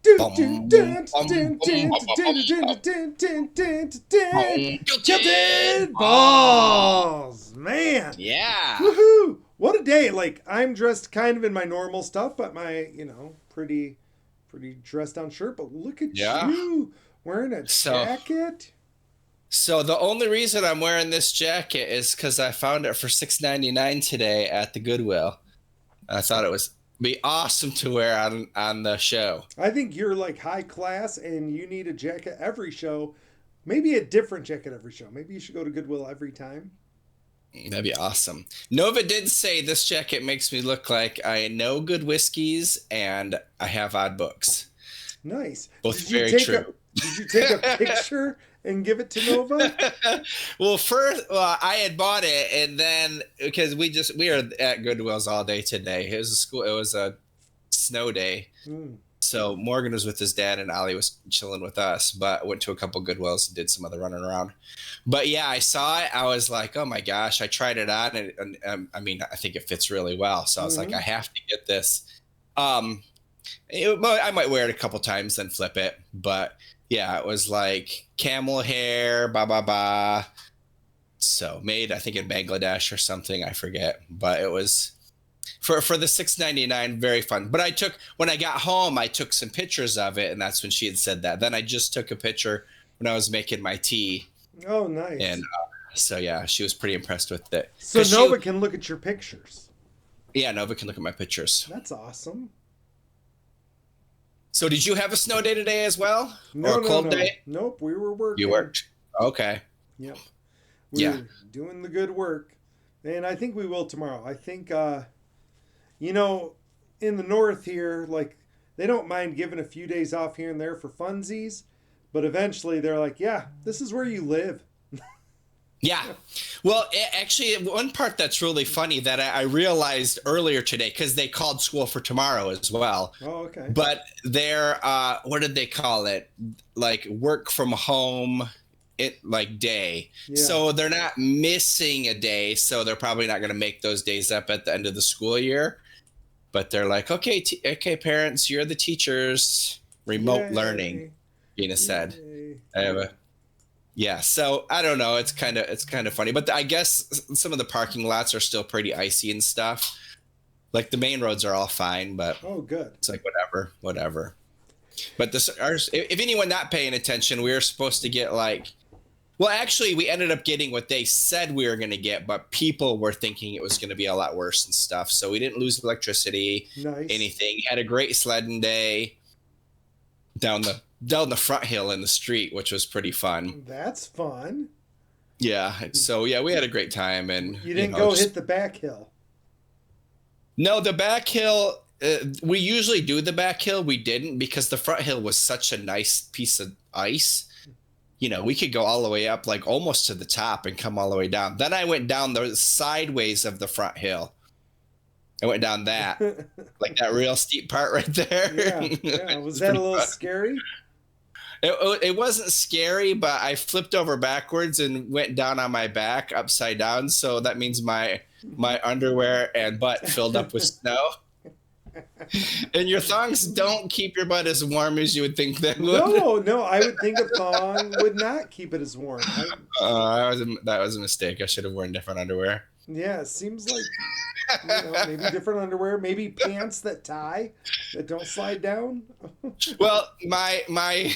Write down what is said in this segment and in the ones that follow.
Bum, bum, bum, bum, bum, bum. Guilty Tilted ball. balls, man. Yeah. Woohoo! What a day! Like I'm dressed kind of in my normal stuff, but my pretty dressed down shirt. But look at Yeah. you wearing a So, jacket. so the only reason I'm wearing this jacket is because I found it for $6.99 today at the Goodwill. I thought it was be awesome to wear on the show. I think you're like high class, and you need a jacket every show. Maybe a different jacket every show. Maybe you should go to Goodwill every time. That'd be awesome. Nova did say this jacket makes me look like I know good whiskeys and I have odd books. Nice. Both very true. Did you take a picture and give it to Nova? Well, first, I had bought it, and then because we were at Goodwill's all day today. It was a school. It was a snow day, Mm. so Morgan was with his dad, and Ollie was chilling with us. But went to a couple Goodwills and did some other running around. But yeah, I saw it. I was like, oh my gosh! I tried it on, and I mean, I think it fits really well. So I was like, Mm-hmm. I have to get this. Um, I might wear it a couple times, then flip it. But yeah, it was like camel hair, ba ba ba. So made, I think in Bangladesh or something, I forget. But it was for the $6.99, very fun. But when I got home, I took some pictures of it, and that's when she had said that. Then I just took a picture when I was making my tea, Oh, and nice. so yeah, she was pretty impressed with it. So Cause Nova can look at your pictures. yeah, Nova can look at my pictures. That's awesome. So did you have a snow day today as well, or No, a no, cold no. day? Nope, we were You working. worked. Okay. Yep. We Yeah. were doing the good work. And I think we will tomorrow. I think you know, in the north here, like they don't mind giving a few days off here and there for funsies, but eventually they're like, yeah, this is where you live. Yeah. Well, actually, one part that's really funny that I realized earlier today, because they called school for tomorrow as well, Oh, okay. but they're, what did they call it? Like work from home, like day. Yeah. So they're not missing a day. So they're probably not going to make those days up at the end of the school year. But they're like, okay, okay, parents, you're the teachers. Remote learning, Yay. Gina said. Yay. I have a Yeah, so I don't know. It's kind of funny, but I guess some of the parking lots are still pretty icy and stuff. Like the main roads are all fine, but Oh, good. it's like whatever, whatever. But if anyone not paying attention, we were supposed to get like, well, actually, we ended up getting what they said we were going to get, but people were thinking it was going to be a lot worse and stuff. So we didn't lose electricity, Nice. anything. Had a great sledding day down the front hill in the street, which was pretty fun. That's fun. Yeah. So yeah, we had a great time, and You didn't go just hit the back hill. no, the back hill. We usually do the back hill. We didn't because the front hill was such a nice piece of ice. We could go all the way up, like almost to the top, and come all the way down. Then I went down the sideways of the front hill. I went down that, like that real steep part right there. Yeah, yeah. It Was was that a pretty little fun. scary? It wasn't scary, but I flipped over backwards and went down on my back upside down. So that means my underwear and butt filled up with snow. And your thongs don't keep your butt as warm as you would think they would. No, no. I would think a thong would not keep it as warm. That was a mistake. I should have worn different underwear. Yeah, it seems like maybe different underwear, maybe pants that tie that don't slide down. Well, my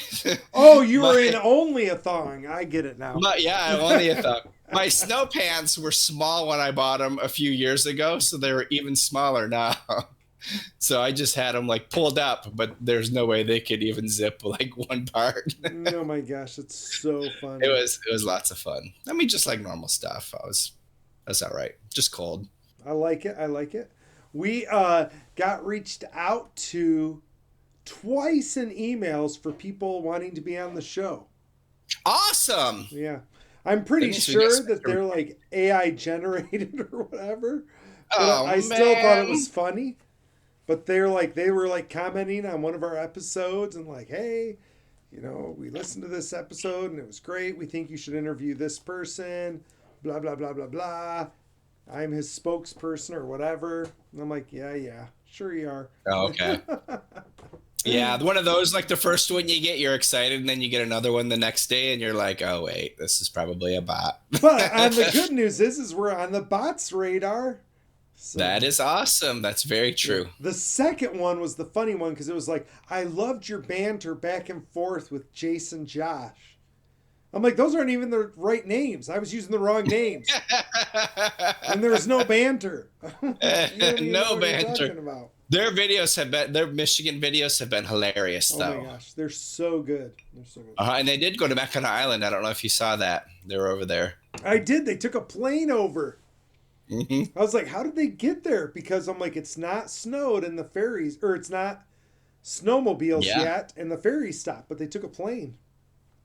Oh, you were in my, only a thong. I get it now. yeah, I only a thong. My snow pants were small when I bought them a few years ago, so they were even smaller now. So I just had them like pulled up, but there's no way they could even zip like one part. Oh my gosh, it's so It funny. was lots of fun. I mean, just like normal stuff. That's all right. Just cold. I like it. I like it. We got reached out to twice in emails for people wanting to be on the show. Awesome. Yeah. I'm That pretty means we get sure some that they're like AI generated or whatever. But Oh I still thought it man. was funny. But they were like commenting on one of our episodes and like, hey, we listened to this episode and it was great. We think you should interview this person. Blah blah blah blah blah. I'm his spokesperson or whatever. And I'm like, yeah, yeah, sure you are. Oh, okay. Yeah, one of those, like the first one you get, you're excited, and then you get another one the next day, and you're like, oh, wait, this is probably a bot. But on the good news is we're on the bots radar. So, That is awesome. That's very true. the second one was the funny one because it was like, I loved your banter back and forth with Jason Josh. I'm like, those aren't even the right names. I was using the wrong names. And there was no banter. You don't even know No what you're banter. talking about. Their Michigan videos have been hilarious, Oh though. my gosh, they're so good. They're so good. And they did go to Mackinac Island. I don't know if you saw that. They were over there. I did. They took a plane over. Hmm. I was like, how did they get there? Because I'm like, it's not snowed and the ferries, or it's not snowmobiles Yeah. yet, and the ferries stopped, but they took a plane.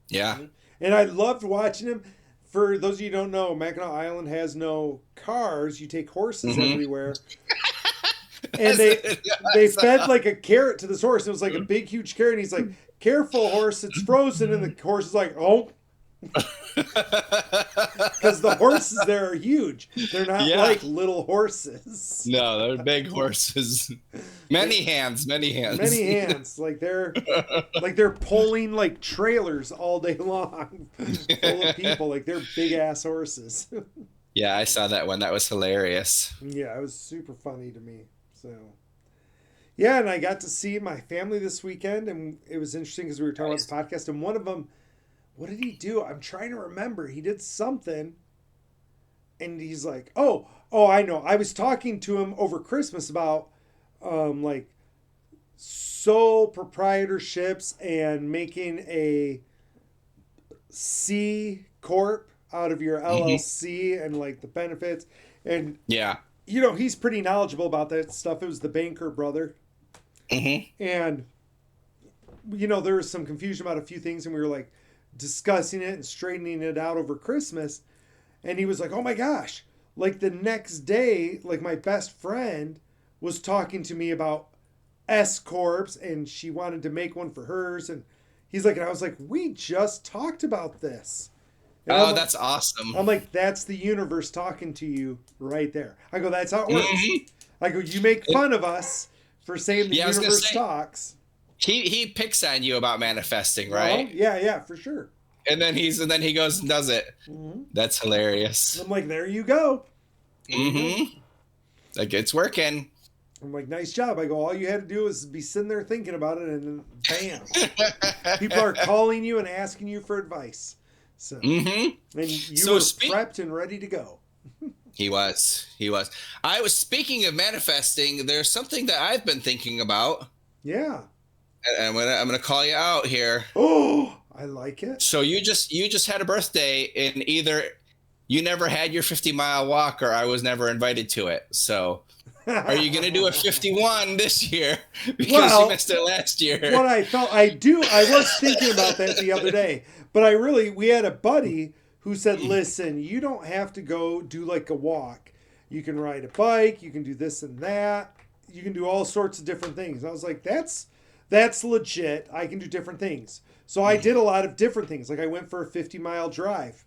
Yeah. And I loved watching them. For those of you who don't know, Mackinac Island has no cars. You take horses Mhm. everywhere. And they fed like a carrot to this horse. It was like a big, huge carrot. And he's like, careful, horse, it's frozen. And the horse is like, oh. Because the horses there are huge. They're not Yeah. like little horses. No, they're big horses. Many hands. Many hands. Like they're pulling like trailers all day long full of people. Like they're big ass horses. Yeah, I saw that one. That was hilarious. Yeah, it was super funny to me. So, yeah, and I got to see my family this weekend, and it was interesting because we were talking about the podcast, and one of them, what did he do? I'm trying to remember. He did something, and he's like, oh, I know. I was talking to him over Christmas about, like, sole proprietorships and making a C corp out of your LLC and like the benefits, and Yeah. you know, he's pretty knowledgeable about that stuff. It was the banker brother. And, you know, there was some confusion about a few things, and we were like discussing it and straightening it out over Christmas. And he was like, oh my gosh, like the next day, like my best friend was talking to me about S Corps, and she wanted to make one for hers. And he's like, and I was like, we just talked about this. And Oh, I'm that's awesome. I'm like, that's the universe talking to you right there. I go, that's how it works. I go, you make fun of us for saying the Yeah, I was gonna universe say- talks. He picks on you about manifesting, right? Yeah, for sure. And then he goes and does it. That's hilarious. I'm like, there you go. Like, it's working. I'm like, nice job. I go, all you had to do is be sitting there thinking about it, and then bam. People are calling you and asking you for advice. So, and you So were speak- prepped and ready to go. He was. I was speaking of manifesting. There's something that I've been thinking about, Yeah. and I'm gonna call you out here. Oh, I like it. So you just had a birthday, and either you never had your 50-mile walk, or I was never invited to it. So, are you gonna do a 51 this year because Well, you missed it last year? What I felt, I was thinking about that the other day, but we had a buddy who said, listen, you don't have to go do like a walk. You can ride a bike, you can do this and that, you can do all sorts of different things. And I was like, that's legit. I can do different things. So I did a lot of different things. Like I went for a 50-mile drive.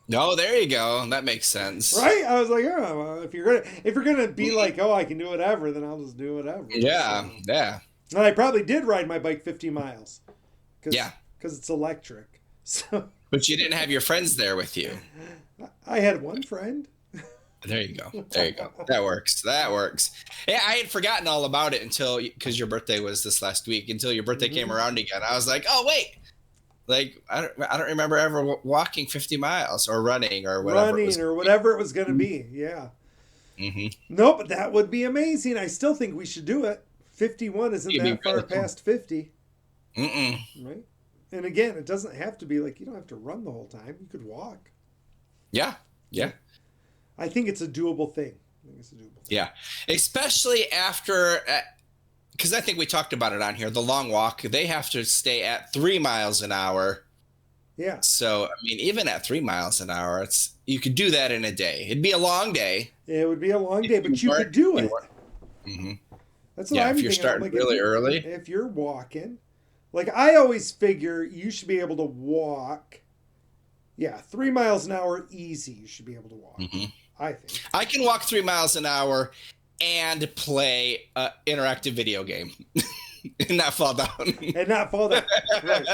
No, there you go. That makes sense. Right? I was like, oh, well, if you're gonna be like, oh, I can do whatever, then I'll just do whatever. Yeah, So- yeah. And I probably did ride my bike 50 miles. Yeah. Because it's electric. So But you didn't have your friends there with you. I had one friend. There you go. That works. Yeah, I had forgotten all about it because your birthday was this last week, until your birthday came around again. I was like, oh, wait. Like, I don't remember ever walking 50 miles or running or whatever. Whatever it was going to be. Yeah. No, but that would be amazing. I still think we should do it. 51 isn't It'd be that far really cool. past 50. Mm-mm. Right? And again, it doesn't have to be like, you don't have to run the whole time. You could walk. Yeah. I think it's a doable thing. Yeah. Especially after, because I think we talked about it on here, the long walk, they have to stay at 3 miles an hour. Yeah. So, I mean, even at 3 miles an hour, you could do that in a day. It'd be a long day. It would be a long day, but you could do it. Mm-hmm. That's what Yeah, I'm if you're thinking. starting really early. If you're walking, like I always figure you should be able to walk. Yeah, 3 miles an hour easy. You should be able to walk. I think. I can walk 3 miles an hour and play an interactive video game. and not fall down. and not fall down. Right.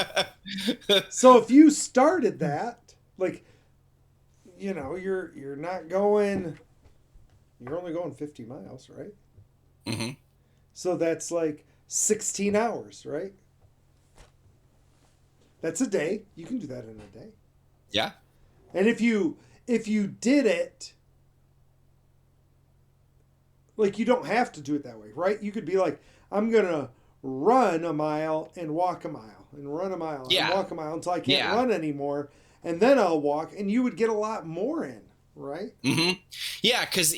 So if you started that, like, you're not going. You're only going 50 miles, right? Hmm. So that's like 16 hours, right? That's a day. You can do that in a day. Yeah. And if you did it, like, you don't have to do it that way, right? You could be like, I'm gonna run a mile and walk a mile and run a mile and Yeah. walk a mile until I can't Yeah. run anymore, and then I'll walk, and you would get a lot more in, right? Hmm. Yeah, because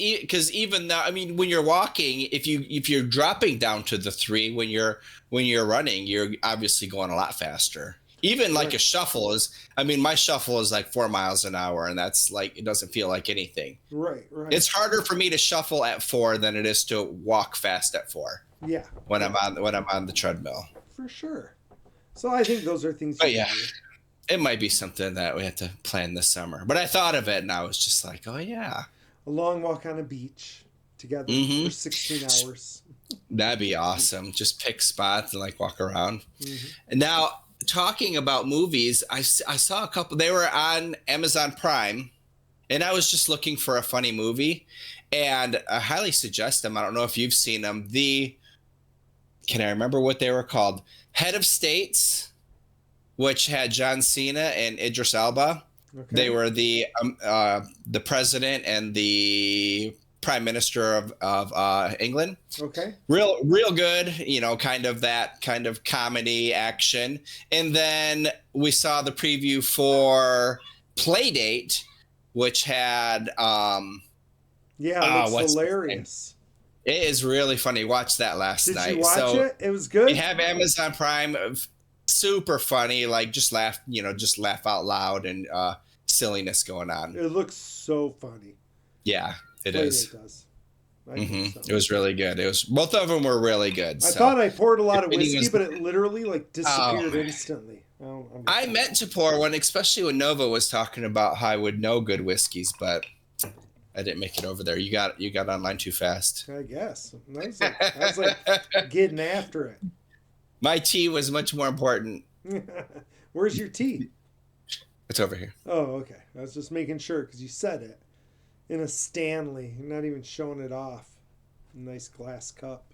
even though, I mean, when you're walking, if you're dropping down to the 3 when you're running, you're obviously going a lot faster. Even like Right, a shuffle is, I mean, my shuffle is like 4 miles an hour, and that's like, it doesn't feel like anything. right, right. It's harder for me to shuffle at 4 than it is to walk fast at 4 Yeah, when yeah, I'm on the treadmill. for sure. So I think those are things you But can yeah, do. it might be something that we have to plan this summer. But I thought of it, and I was just like, oh yeah. A long walk on a beach together Hmm. for 16 hours. That'd be awesome. Just pick spots and like walk around. Hmm. And now, talking about movies, I saw a couple. They were on Amazon Prime, and I was just looking for a funny movie, and I highly suggest them. I don't know if you've seen them. Can I remember what they were called? Head of States, which had John Cena and Idris Elba. They Okay. were the president and the prime minister of England. Okay. Real good, kind of that kind of comedy action. And then we saw the preview for Playdate, which had Yeah, it looks what's his name? hilarious. It is really funny. Watched that last Did you night. watch So it? It was you good. have Amazon Prime, super funny, like just laugh out loud, and silliness going on. It looks so funny. Yeah, it Playdate is. does. I think so. It was really good. It was, both of them were really good. I So thought I poured a the lot of rating whiskey, was, but it literally like oh disappeared man. instantly. I meant to pour one, especially when Nova was talking about how I would know good whiskeys, but I didn't make it over there. You got online too fast. I guess. I was like getting after My tea was much more important. it. Where's your tea? It's over here. Oh, okay. I was just making sure because you said it in a Stanley. You're not even showing it off. Nice glass cup.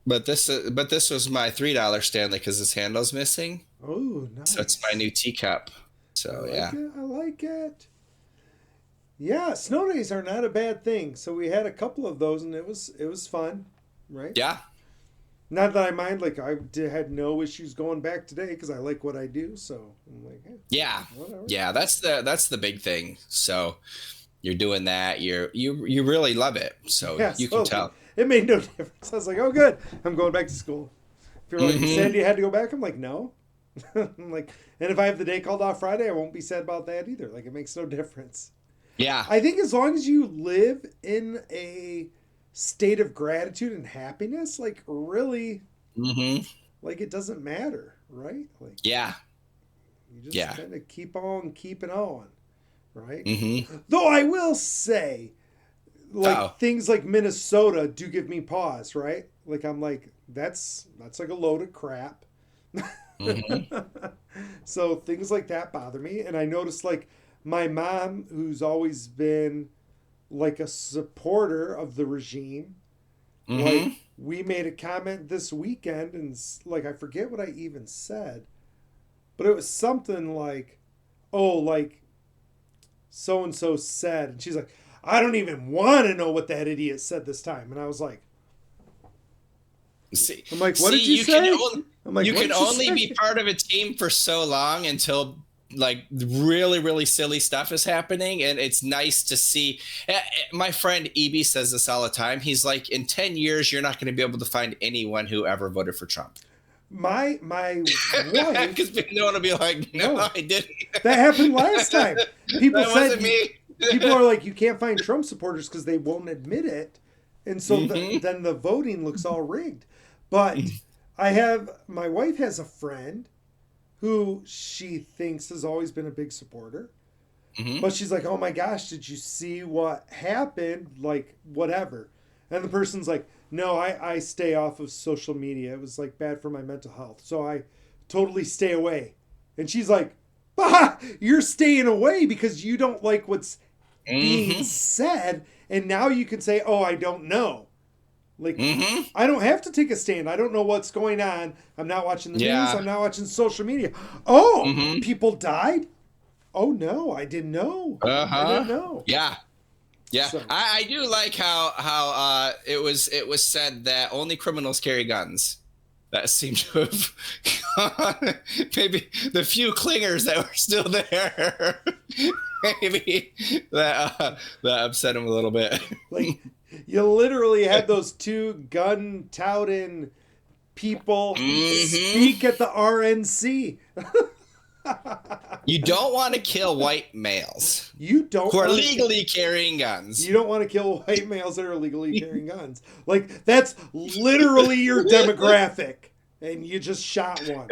But this was my $3 Stanley because this handle's missing. Oh, So it's my nice. new teacup. I So like yeah. it. I like it. Yeah, snow days are not a bad thing. So we had a couple of those, and it was fun, right? Yeah. Not that I mind. Like had no issues going back today because I like what I do. So I'm like, hey, Yeah. whatever. Yeah. That's the big thing. So you're doing that. You really love it. So Yeah. you can So tell. it made no difference. I was like, oh, good. I'm going back to school. If you're like, Hmm. Sandy, you had to go back. I'm like, no. I'm like, and if I have the day called off Friday, I won't be sad about that either. Like, it makes no difference. Yeah. I think as long as you live in a state of gratitude and happiness, like, really, Hmm. like, it doesn't matter, right? Like, Yeah. you just Yeah. kind of keep on keeping on, right? Hmm. Though I will say, Oh. like, things like Minnesota do give me pause, right? Like, I'm like, that's like a load of crap. Hmm. So things like that bother me. And I noticed, like, my mom, who's always been like a supporter of the regime, Hmm. like, we made a comment this weekend, and like, I forget what I even said, but it was something like, oh, like, so and so said. And she's like, I don't even want to know what that idiot said this time. And I was like, See, I'm like, what see, did you say? I'm like, you what can did you only say? be part of a team for so long until like really really silly stuff is happening, and it's nice to see. My friend EB says this all the time. He's like, in 10 years you're not going to be able to find anyone who ever voted for Trump. My wife, Because no one will be like, no, no, I didn't. that happened last time. People That said wasn't me. people are like, you can't find Trump supporters because they won't admit it, and so Hmm. then the voting looks all rigged. But my wife has a friend who she thinks has always been a big supporter, Hmm. but she's like, oh my gosh, did you see what happened? Like, whatever. And the person's like, no, I stay off of social media. It was like bad for my mental health. So I totally stay away. And she's like, bah, you're staying away because you don't like what's being Mm-hmm. said. And now you can say, oh, I don't know. Like, Mm-hmm. I don't have to take a stand. I don't know what's going on. I'm not watching the news. Yeah. I'm not watching social media. Oh, Mm-hmm. people died? Oh, no, I didn't know. I Uh-huh. didn't know. Yeah. Yeah. So, I do like how it was said that only criminals carry guns. That seemed to have gone, maybe the few clingers that were still there. Maybe that upset him a little bit. like, you literally had those two gun touting people Mm-hmm. speak at the RNC. You don't want to kill white males You don't who are want legally carrying guns. you don't want to kill white males that are illegally carrying guns. Like, that's literally your demographic. And you just shot one.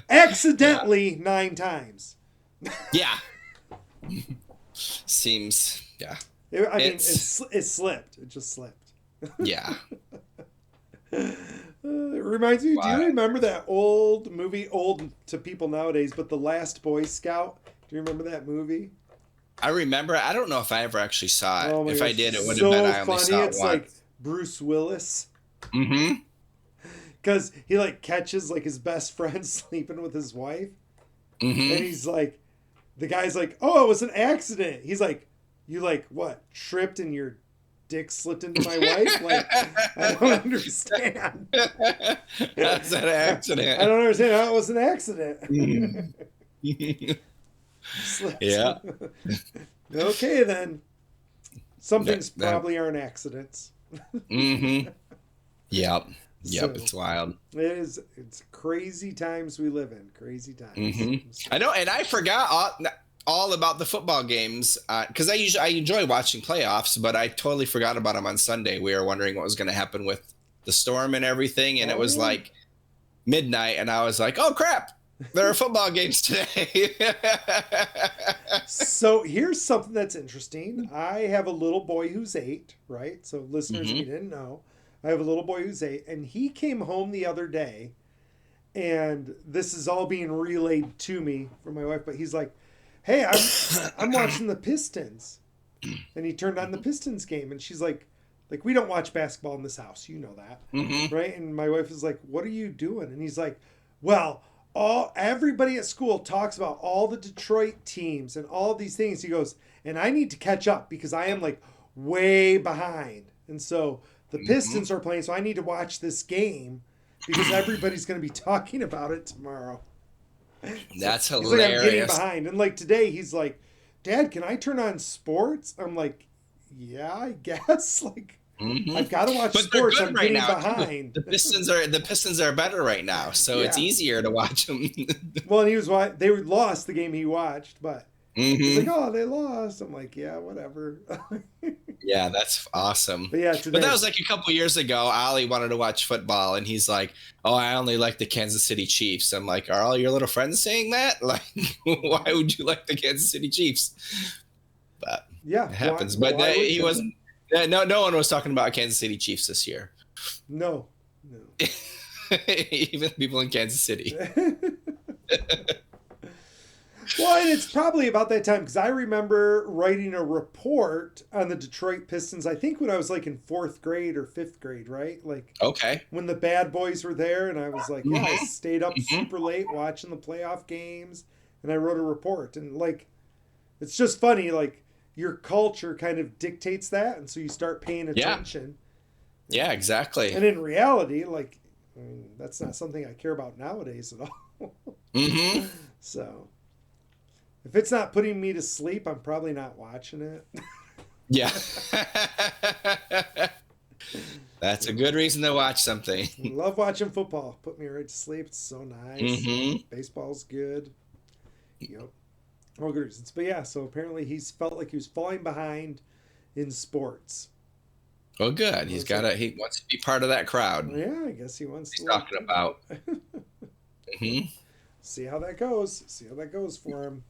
Accidentally 9 times. Yeah. Seems, yeah. I mean, It's, it slipped. It just slipped. yeah. It reminds me, do you Why? remember that old movie, old to people nowadays, but The Last Boy Scout? Do you remember that movie? I remember, I don't know if I ever actually saw it. Oh my If gosh, I did, it would have so been I only funny. saw it It's like once. Bruce Willis. Mm-hmm. Because he like catches like his best friend sleeping with his wife. Mm-hmm. And he's like, the guy's like, oh, it was an accident. He's like, you like what? Tripped and your dick slipped into my wife? Like, I don't understand. That's an I accident. don't understand how it was an accident. Slipped. Yeah. Okay, then. Some things That- probably aren't accidents. Mm-hmm. Yep. Yep. So, It's wild. it's crazy times we live in. Crazy times. Mm-hmm. I know, and I forgot all about the football games because I enjoy watching playoffs, but I totally forgot about them on Sunday. We were wondering what was going to happen with the storm and everything, and it was yeah. like midnight, and I was like, "Oh crap, there are football games today." So here's something that's interesting. I have a little boy who's 8, right? So listeners, if you didn't know, I have a little boy who's 8, and he came home the other day, and this is all being relayed to me from my wife, but he's like, hey, I'm watching the Pistons. And he turned on the Pistons game, and she's like, we don't watch basketball in this house, you know that, right? And my wife is like, what are you doing? And he's like, well, everybody at school talks about all the Detroit teams and all these things. He goes, and I need to catch up because I am like way behind. And so the Pistons are playing, so I need to watch this game because everybody's going to be talking about it tomorrow. That's He's like, I'm getting hilarious. behind. And like today, he's like, Dad, can I turn on sports? I'm like, yeah, I guess. Like, I've got to watch But they're sports. good I'm right getting now. behind. The Pistons are better right now, so it's Yeah. easier to watch them. Well, and they lost the game he watched, but he's like, Mm-hmm. oh, they lost. I'm like, yeah, whatever. Yeah, that's awesome. But yeah, But today. that was like a couple years ago. Ollie wanted to watch football, and he's like, "Oh, I only like the Kansas City Chiefs." I'm like, "Are all your little friends saying that? Like, why would you like the Kansas City Chiefs?" But Yeah, it happens. why But would he you? wasn't. No one was talking about Kansas City Chiefs this year. No. Even people in Kansas City. Well, and it's probably about that time because I remember writing a report on the Detroit Pistons. I think when I was like in 4th grade or 5th grade, right? Like Okay. when the bad boys were there, and I was like, yeah, I Mhm. stayed up Mhm. super late watching the playoff games, and I wrote a report. And like, it's just funny, like your culture kind of dictates that, and so you start paying Yeah. attention. Yeah, exactly. And in reality, like, I mean, that's not something I care about nowadays at all. Mm-hmm. So, if it's not putting me to sleep, I'm probably not watching it. Yeah. That's a good reason to watch something. I love watching football. Put me right to sleep. It's so nice. Mm-hmm. Baseball's good. Yep. All good reasons. But yeah, so apparently he's felt like he was falling behind in sports. Well, good. He wants to be part of that crowd. Yeah, I guess he wants He's to talking about. Mm-hmm. see how that goes. See how that goes for him.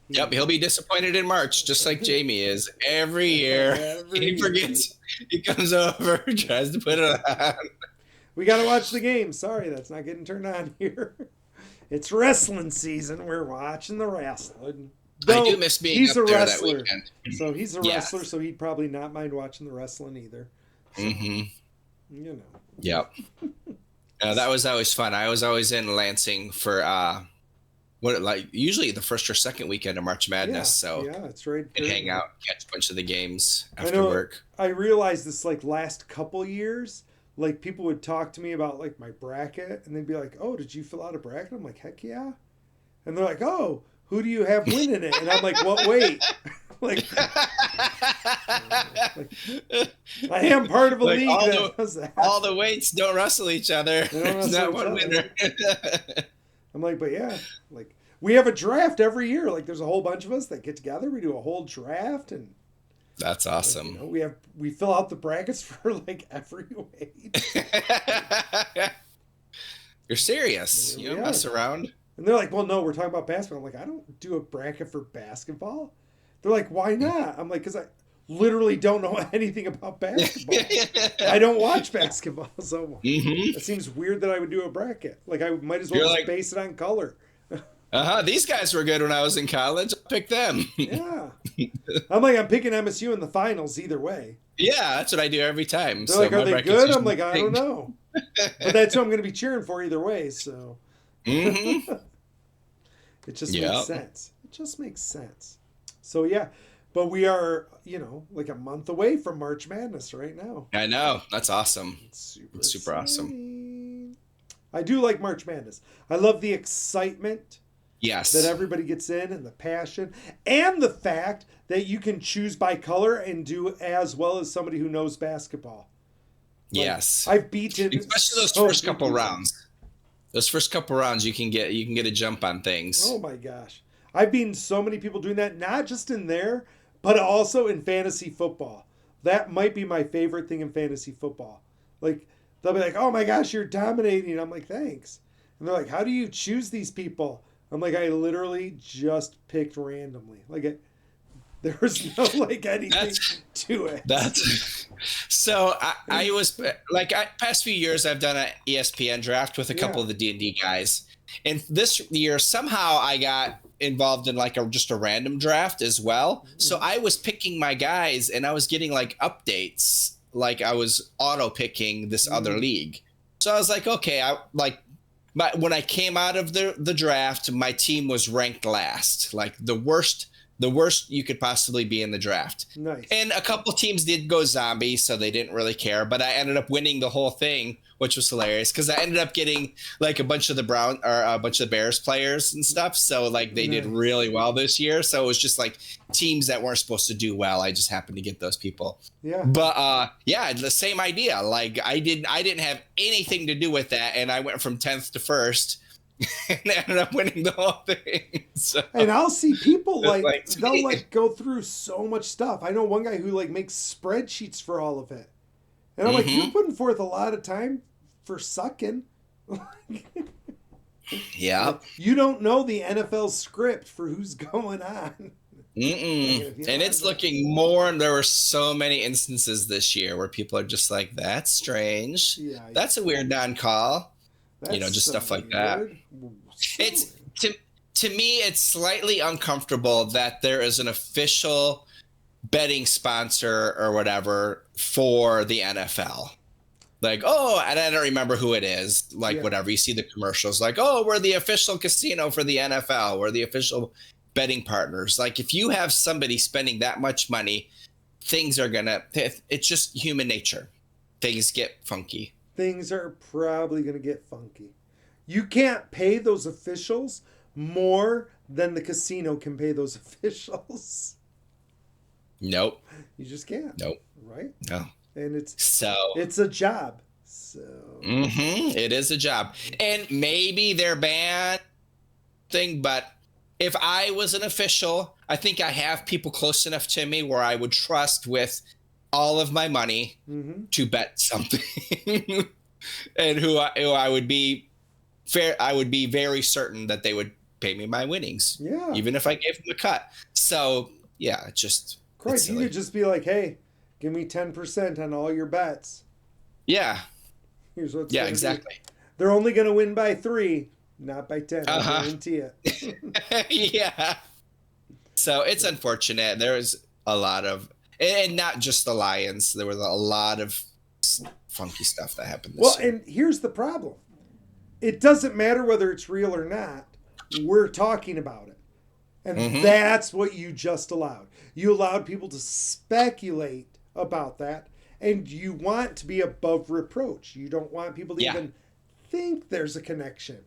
Yep, he'll be disappointed in March, just like Jamie is every year. He forgets. He comes over, tries to put it on. We got to watch the game. Sorry, that's not getting turned on here. It's wrestling season. We're watching the wrestling. I do miss being he's up a there wrestler, that weekend. so he's a wrestler, so he'd probably not mind watching the wrestling either. So, you know. Yep. That was always fun. I was always in Lansing for usually the first or second weekend of March Madness. So yeah, that's right. and hang out, catch a bunch of the games after work. I realized this like last couple years, like people would talk to me about like my bracket, and they'd be like, "Oh, did you fill out a bracket?" I'm like, "Heck yeah!" And they're like, "Oh, who do you have winning it?" And I'm like, "What? Wait." like, I am part of a league that does that. All the weights don't wrestle each other. There's not one winner. I'm like, but yeah, like we have a draft every year. Like there's a whole bunch of us that get together. We do a whole draft, and that's awesome. Like, you know, we fill out the brackets for like every weight. You're serious? You don't mess around? And they're like, well, no, we're talking about basketball. I'm like, I don't do a bracket for basketball. They're like, why not? I'm like, because I literally don't know anything about basketball. I don't watch basketball, so it seems weird that I would do a bracket. Like I might as well just base it on color. These guys were good when I was in college. I'll pick them. Yeah. I'm picking MSU in the finals either way. Yeah, that's what I do every time. They're like, are they good? I'm like, I don't know. But that's who I'm going to be cheering for either way, so. It just makes sense. It just makes sense. So, yeah. But we are, like a month away from March Madness right now. I know. That's awesome. It's super awesome. I do like March Madness. I love the excitement. Yes. That everybody gets in and the passion and the fact that you can choose by color and do as well as somebody who knows basketball. Like, yes. I've beaten especially those first couple rounds. Those first couple rounds you can get a jump on things. Oh my gosh. I've beaten so many people doing that, not just in there, but also in fantasy football. That might be my favorite thing in fantasy football. Like they'll be like, "Oh my gosh, you're dominating." I'm like, "Thanks." And they're like, "How do you choose these people?" I'm like, I literally just picked randomly. Like, there was no like anything to it. So I was like, past few years I've done an ESPN draft with a couple of the D&D guys, and this year somehow I got involved in like just a random draft as well. So I was picking my guys, and I was getting like updates, like I was auto picking this other league. So I was like, okay, But when I came out of the draft, my team was ranked last, like the worst you could possibly be in the draft. Nice. And a couple teams did go zombie, so they didn't really care. But I ended up winning the whole thing, which was hilarious because I ended up getting like a bunch of the Bears players and stuff. So like they did really well this year. So it was just like teams that weren't supposed to do well. I just happened to get those people. Yeah. But the same idea. Like I didn't have anything to do with that, and I went from 10th to 1st. And ended up winning the whole thing. So, and I'll see people they'll like go through so much stuff. I know one guy who like makes spreadsheets for all of it. And I'm like, you're putting forth a lot of time for sucking. Yeah. You don't know the NFL script for who's going on. And it's looking more, and there were so many instances this year where people are just like, that's strange. Yeah, that's a weird non-call. Just so stuff like weird. That. It's to me, it's slightly uncomfortable that there is an official betting sponsor or whatever for the NFL. Like, and I don't remember who it is. Like, whatever. You see the commercials like, we're the official casino for the NFL. We're the official betting partners. Like, if you have somebody spending that much money, things are it's just human nature. Things get funky. Things are probably going to get funky. You can't pay those officials more than the casino can pay those officials. Nope. You just can't. Nope. Right? No. And it's a job. So it is a job. And maybe they're bad thing, but if I was an official, I think I have people close enough to me where I would trust with all of my money to bet something. And who I would be fair. I would be very certain that they would pay me my winnings, Yeah. even if I gave them a cut. So yeah, it's Christ, you silly. could just be like, hey, give me 10% on all your bets. Yeah, Here's what's yeah, going to be. exactly. They're only going to win by 3, not by 10. I Uh guarantee it. huh. Yeah. So it's unfortunate. There was a lot of, and not just the Lions. There was a lot of funky stuff that happened Well, this year. and here's the problem. It doesn't matter whether it's real or not. We're talking about it. And Mm-hmm. that's what you just allowed. You allowed people to speculate about that. And you want to be above reproach. You don't want people to Yeah. even think there's a connection.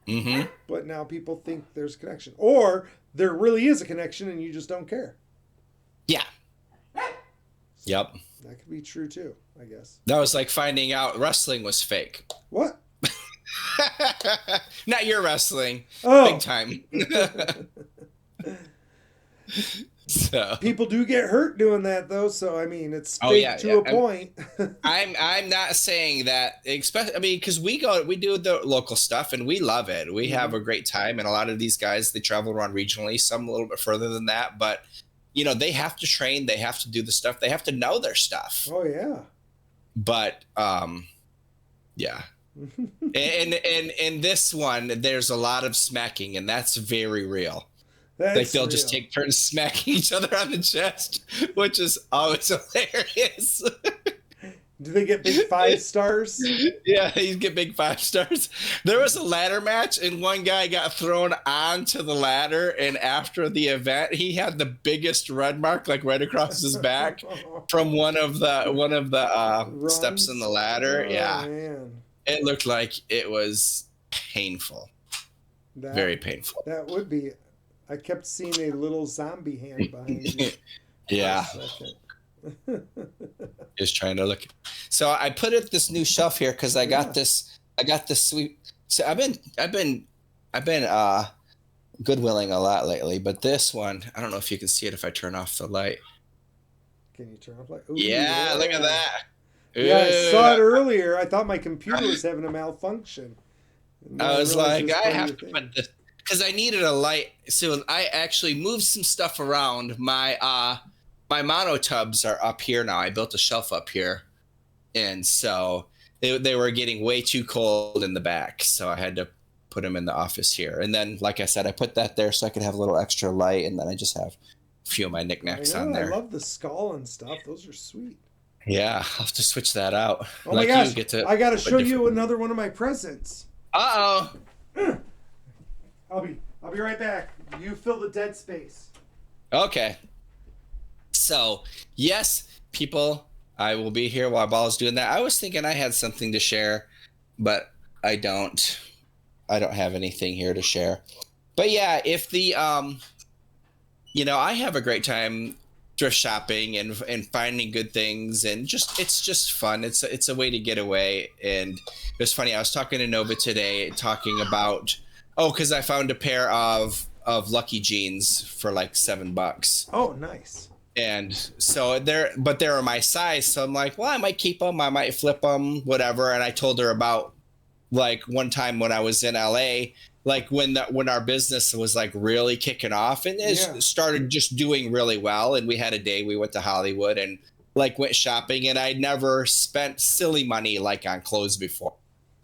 Mm-hmm. But now people think there's a connection. Or there really is a connection and you just don't care. Yeah. Yep. That could be true too, I guess. That was like finding out wrestling was fake. What? Not your wrestling. Oh. Big time. So People do get hurt doing that though, so I mean it's Oh, fake yeah, to yeah. a point. I'm not saying that, especially, I mean, because we do the local stuff and we love it. We have a great time, and a lot of these guys, they travel around regionally, some a little bit further than that, but they have to train, they have to do the stuff, they have to know their stuff. Oh yeah. But yeah. And in this one, there's a lot of smacking, and that's very real. That's Like they'll real. just take turns smacking each other on the chest, which is always hilarious. Do they get big 5 stars? Yeah, you get big 5 stars. There was a ladder match, and one guy got thrown onto the ladder, and after the event, he had the biggest red mark, like right across his back, from one of the steps in the ladder. Oh, Yeah, man. it looked like it was painful, very painful. That would be. I kept seeing a little zombie hand behind you. Yeah. For a second. Just trying to look. So I put it this new shelf here because I got this sweet. So I've been goodwilling a lot lately, but this one, I don't know if you can see it if I turn off the light. Can you turn off light? Ooh, Yeah, look at that. Yeah, I Ooh, saw it earlier. I thought my computer was having a malfunction. And then I was realized like, it was I part of have your to thing. put this because I needed a light. So I actually moved some stuff around. My mono tubs are up here now. I built a shelf up here, and so they were getting way too cold in the back, so I had to put them in the office here. And then, like I said, I put that there so I could have a little extra light, and then I just have a few of my knickknacks I know, on there. I love the skull and stuff. Those are sweet. Yeah, I'll have to switch that out. Oh my gosh! I got to show different- you another one of my presents. Uh-oh. I'll be right back. You fill the dead space. Okay. So, yes, people, I will be here while Ball's doing that. I was thinking I had something to share, but I don't. I don't have anything here to share. But yeah, if the I have a great time thrift shopping and finding good things, and it's just fun. It's a way to get away. And it was funny. I was talking to Nova today, talking about because I found a pair of Lucky jeans for like $7. Oh, nice. And so they're my size. So I'm like, well, I might keep them. I might flip them, whatever. And I told her about like one time when I was in LA, like when our business was like really kicking off and it started just doing really well. And we had a day we went to Hollywood and like went shopping, and I'd never spent silly money like on clothes before.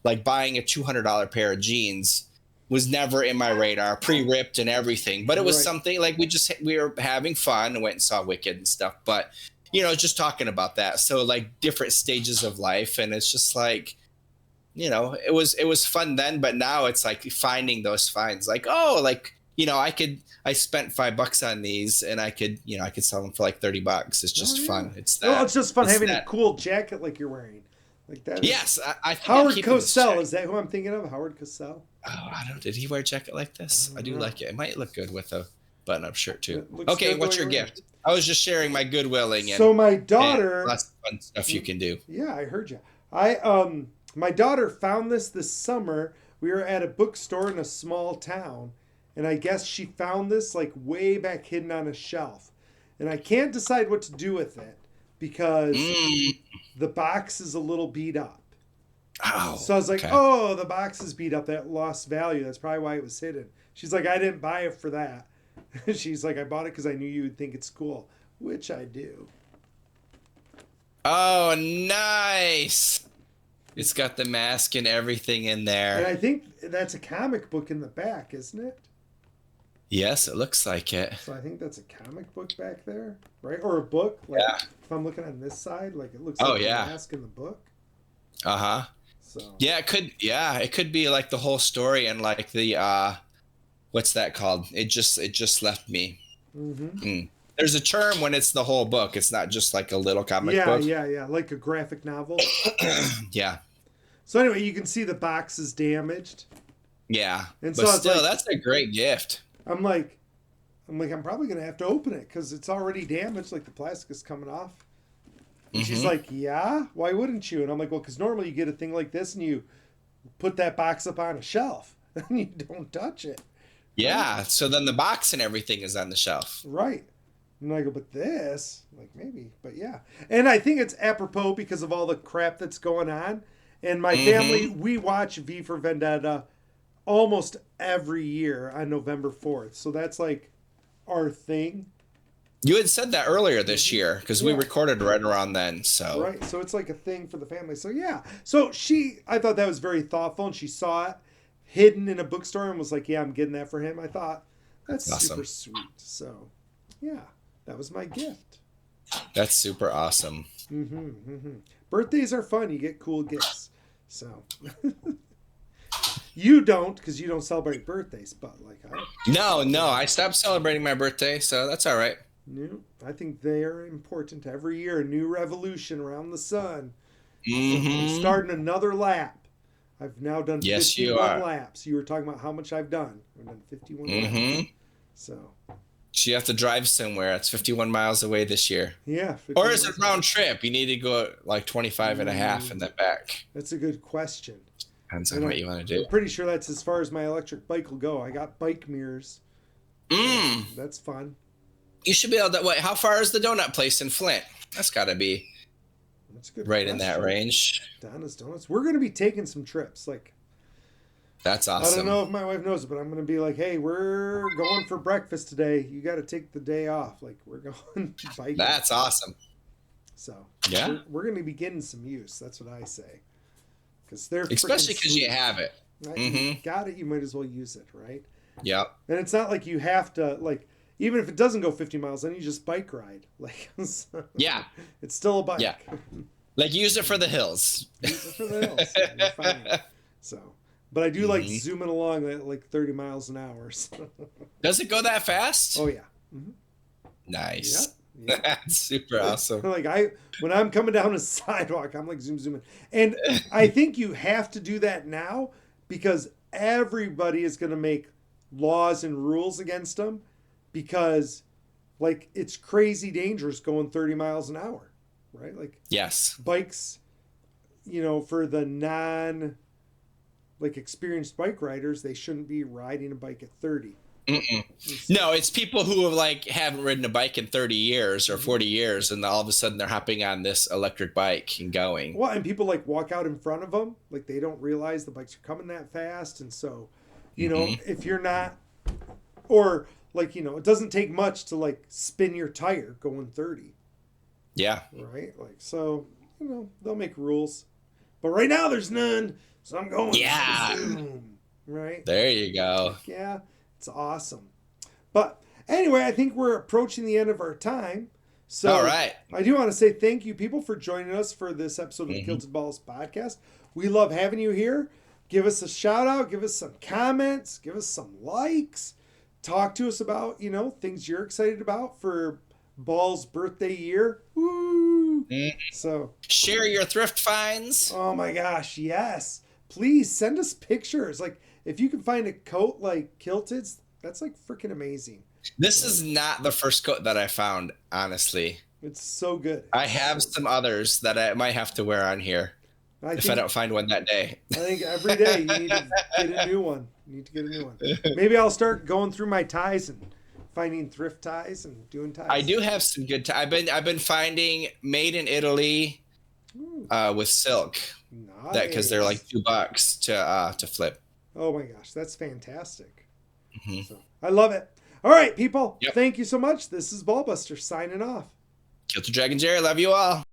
Like buying a $200 pair of jeans was never in my radar, pre-ripped and everything. But it was something like we were having fun and went and saw Wicked and stuff. But, just talking about that. So like different stages of life. And it's just like, it was fun then, but now it's like finding those finds. Like, I spent $5 on these, and I could sell them for like $30. It's just fun. It's just fun having a cool jacket like you're wearing. Like that. Yes, I think Howard Cosell, is that who I'm thinking of? Howard Cosell? Oh, I don't. Did he wear a jacket like this? I do like it. It might look good with a button-up shirt too. Okay, what's your gift? I was just sharing my goodwilling. So my daughter, lots of fun stuff you can do. Yeah, I heard you. My daughter found this summer. We were at a bookstore in a small town, and I guess she found this like way back hidden on a shelf, and I can't decide what to do with it because the box is a little beat up. Oh, So I was like, okay. oh, the box is beat up. That lost value. That's probably why it was hidden. She's like, I didn't buy it for that. She's like, I bought it because I knew you would think it's cool, which I do. Oh, nice. It's got the mask and everything in And there. I think that's a comic book in the back, isn't it? Yes, it looks like it. So I think that's a comic book back there, right? Or a book. Like Yeah. if I'm looking on this side, like it looks Oh, like the yeah. mask in the book. Uh-huh. So Yeah, it could. Yeah, it could be like the whole story and like the what's that called? It just left me. hmm Mm. There's a term when it's the whole book. It's not just like a little comic yeah, book. yeah, yeah, like a graphic novel. Yeah. So anyway, you can see the box is damaged, Yeah. and so But I was still, like, that's a great gift. I'm like, I'm probably gonna have to open it because it's already damaged. Like the plastic is coming off. And she's Hmm. like, yeah, why wouldn't you? And I'm like, well, because normally you get a thing like this and you put that box up on a shelf and you don't touch it. Right? Yeah. So then the box and everything is on the shelf. Right. And I go, but this, like maybe, but yeah. And I think it's apropos because of all the crap that's going on. And my family, Hmm. we watch V for Vendetta almost every year on November 4th. So that's like our thing. You had said that earlier this year because we Yeah. recorded right around then. So Right. So it's like a thing for the family. So yeah. So I thought that was very thoughtful, and she saw it hidden in a bookstore and was like, yeah, I'm getting that for him. I thought that's super awesome. sweet. So yeah, that was my gift. That's super awesome. Birthdays are fun. You get cool gifts. So you don't because you don't celebrate birthdays, but like No, no, I stopped celebrating my birthday, so that's all right. no, I think they are important every year. A new revolution around the sun. So I'm Hmm. starting another lap. I've now done Yes, you 51 are. laps. You were talking about how much I've done. I've done 51 laps. Hmm. So, So you have to drive somewhere. It's 51 miles away this year. yeah. Or 51 is it laps. round trip? You need to go like 25 and a half and then back. That's a good question. Depends on And what you want to I'm do. pretty sure that's as far as my electric bike will go. I got bike mirrors. So Mm. that's fun. You should be able to. Wait, how far is the donut place in Flint? That's got to be That's a good right in that question. range. Donna's Donuts. We're going to be taking some trips. Like, That's I don't awesome. know if my wife knows it, but I'm going to be like, hey, we're going for breakfast today. You got to take the day off. Like, we're going biking. That's awesome. So Yeah. we're going to be getting some use. That's what I say. Because they're Especially freaking because you sweet. have it. Right? You Mm-hmm. got it. You might as well use it, right? Yep. And it's not like you have to like. Even if it doesn't go 50 miles, then you just bike ride. Like, so Yeah. it's still a bike. Yeah. Like use it for the hills. Use it for the hills. You're fine. So, but I do like Mhm. zooming along at like 30 miles an hour. So. Does it go that fast? Oh yeah. Mm-hmm. Nice. Yep. That's super awesome. Like when I'm coming down a sidewalk, I'm like zooming, and I think you have to do that now because everybody is going to make laws and rules against them because like it's crazy dangerous going 30 miles an hour, right? Like Yes. bikes, for the non like experienced bike riders, they shouldn't be riding a bike at 30. Mm-mm. It's- No, it's people who have like haven't ridden a bike in 30 years or 40 years, and all of a sudden they're hopping on this electric bike and going. Well, and people like walk out in front of them, like they don't realize the bikes are coming that fast, and so, if you're not, or like it doesn't take much to like spin your tire going 30, Yeah. right? Like so, they'll make rules, but right now there's none, so I'm going. Yeah. Zoom, right? There you go. Yeah, it's awesome. But anyway, I think we're approaching the end of our time. So All right. I do want to say thank you, people, for joining us for this episode of the Kilted Balls podcast. We love having you here. Give us a shout out, give us some comments, give us some likes. Talk to us about, things you're excited about for Ball's birthday year. Woo! So, Share your thrift finds. oh my gosh, yes. Please send us pictures. Like, if you can find a coat like Kilted's, that's like freaking amazing. This is not the first coat that I found, honestly. It's so good. I have some others that I might have to wear on here if I don't find one that day. I think every day you need to get a new one. You need to get a new one. Maybe I'll start going through my ties and finding thrift ties and doing ties. I do have some good. I've been finding made in Italy with silk. that because they're like Nice. $2 to flip. Oh my gosh, that's fantastic. Hmm. So I love it. All right, people. Yep. Thank you so much. This is Ballbuster signing off. Kill the Dragon Jerry. Love you all.